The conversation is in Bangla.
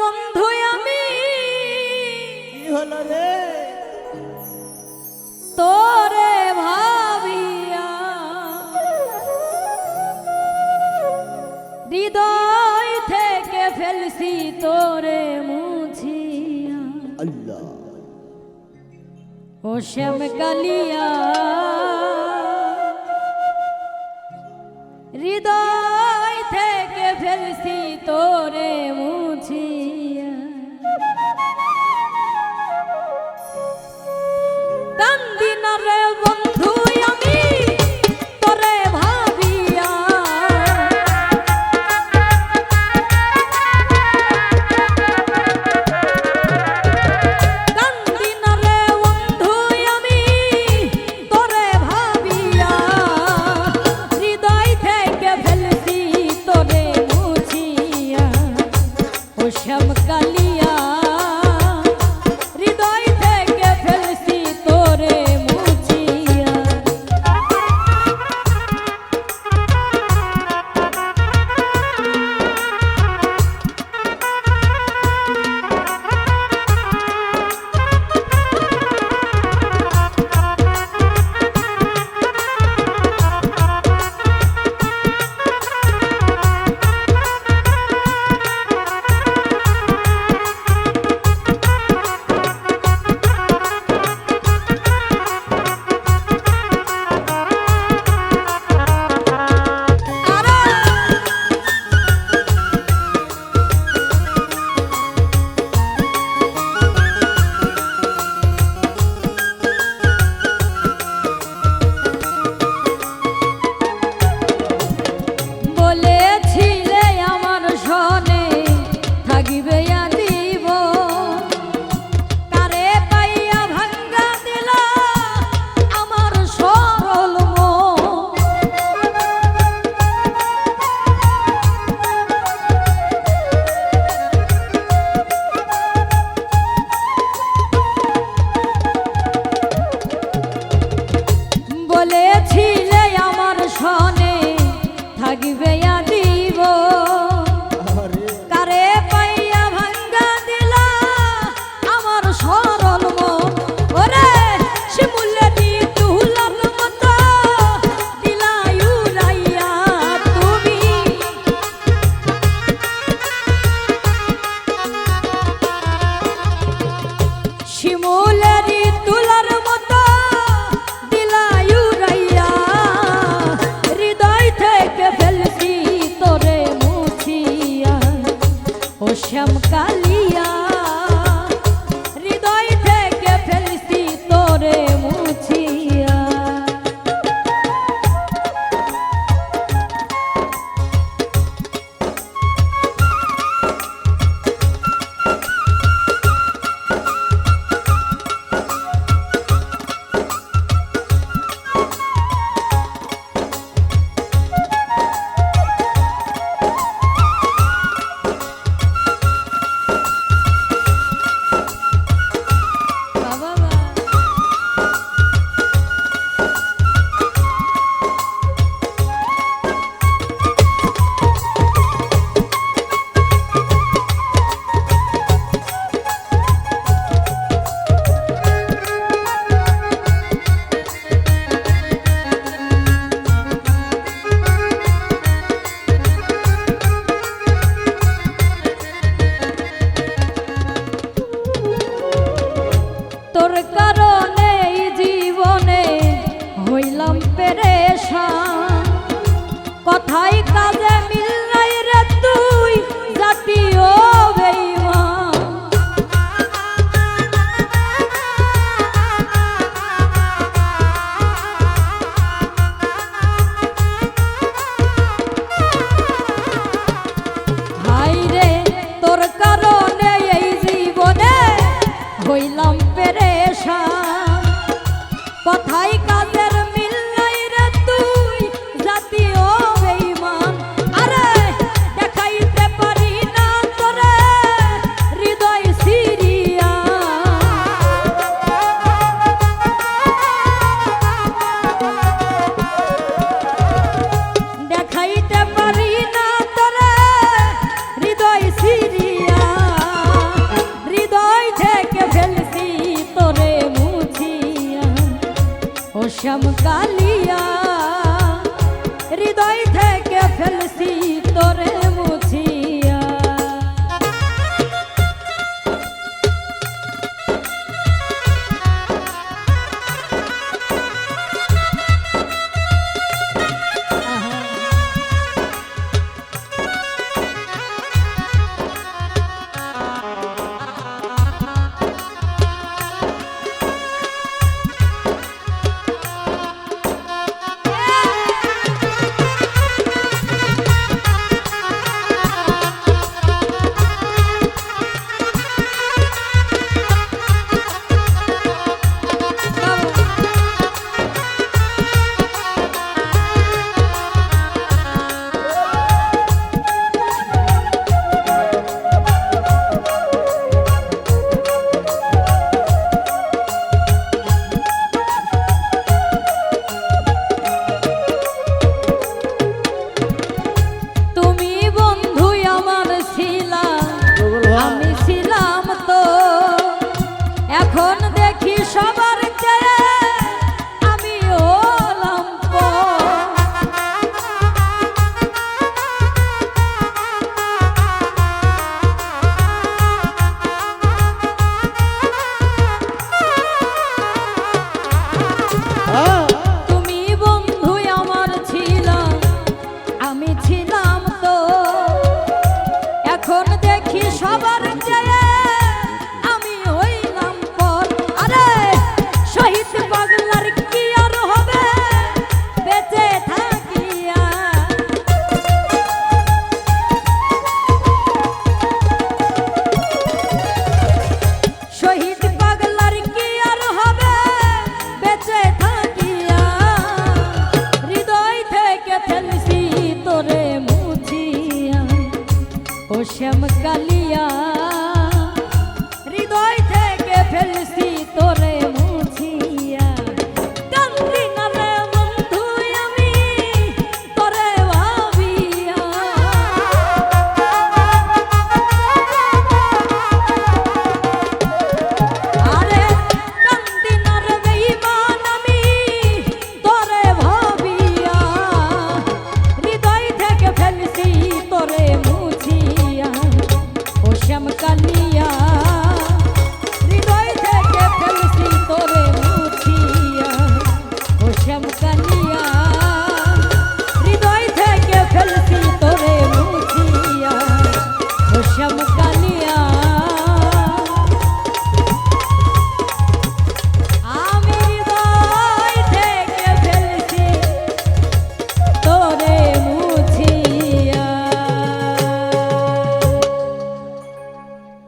বন্ধু আমি কি হলো রে? তোরে ভাবিয়া হৃদয় থেকে ফেলছি তোরে মুছিয়া আল্লাহ ও শ্যাম কালিয়া হৃদয় থেকে ফেলছি তোরে মুছিয়া কান্দি না রে বন্ধু আমি তোরে ভাবিয়া কান্দি না রে বন্ধু আমি তোরে ভাবিয়া হৃদয় থেকে ফেলছি তোরে মুছিয়া ও শ্যাম কালিয়া হৃদয় থেকে ফেলছি তোরে মুছিয়া বলেছিলে আমার সনে থাকিবে আদিব কারে পাইয়া ভাঙ্গা দিল আমার সরল মন বলেছিলে আমার সনে থাকিবে আদিব আরে কারে পাইয়া ভাঙ্গা দিল আমার সরল মন ওরে শিমুলেরি তুলার মতো দিলাই উড়াইয়া তুমি শিমুলেরি তুলার মতো দিলাই উড়াইয়া হৃদয় থেকে ফেলছি তোরে মুছিয়া ও শ্যাম কালিয়া হৃদয় থেকে ফেলছি তোরে মুছিয়া বাবা বা তোর কারণে এই জীবনে হইলাম পেরেশান কথাই কাজে মিল নাই রে তুই জাতীয় বেঈমান হাই রে তোর কারণে এই জীবনে হইলাম পেরেশান শ্যাম কালিয়া হৃদয় থেকে ফেলছি তোরে মুছিয়া। সবার চেয়ে আমি হলাম তুমি বন্ধু আমার ছিলা আমি ছিলাম তো এখন দেখি সবার চেয়ে শ্যাম কালিয়া হৃদয় থেকে ফেলছি তোরে মুছিয়া। কান্দি না রে বন্ধু আমি তোরে ভাবিয়া, আরে কান্দি না রে বেঈমান আমি তোরে ভাবিয়া, হৃদয় থেকে ফেলছি তোরে মুছিয়া। শ্যাম কালিয়া হৃদয় থেকে ফেলছি তোরে মুছিয়া। ও শ্যাম কালিয়া।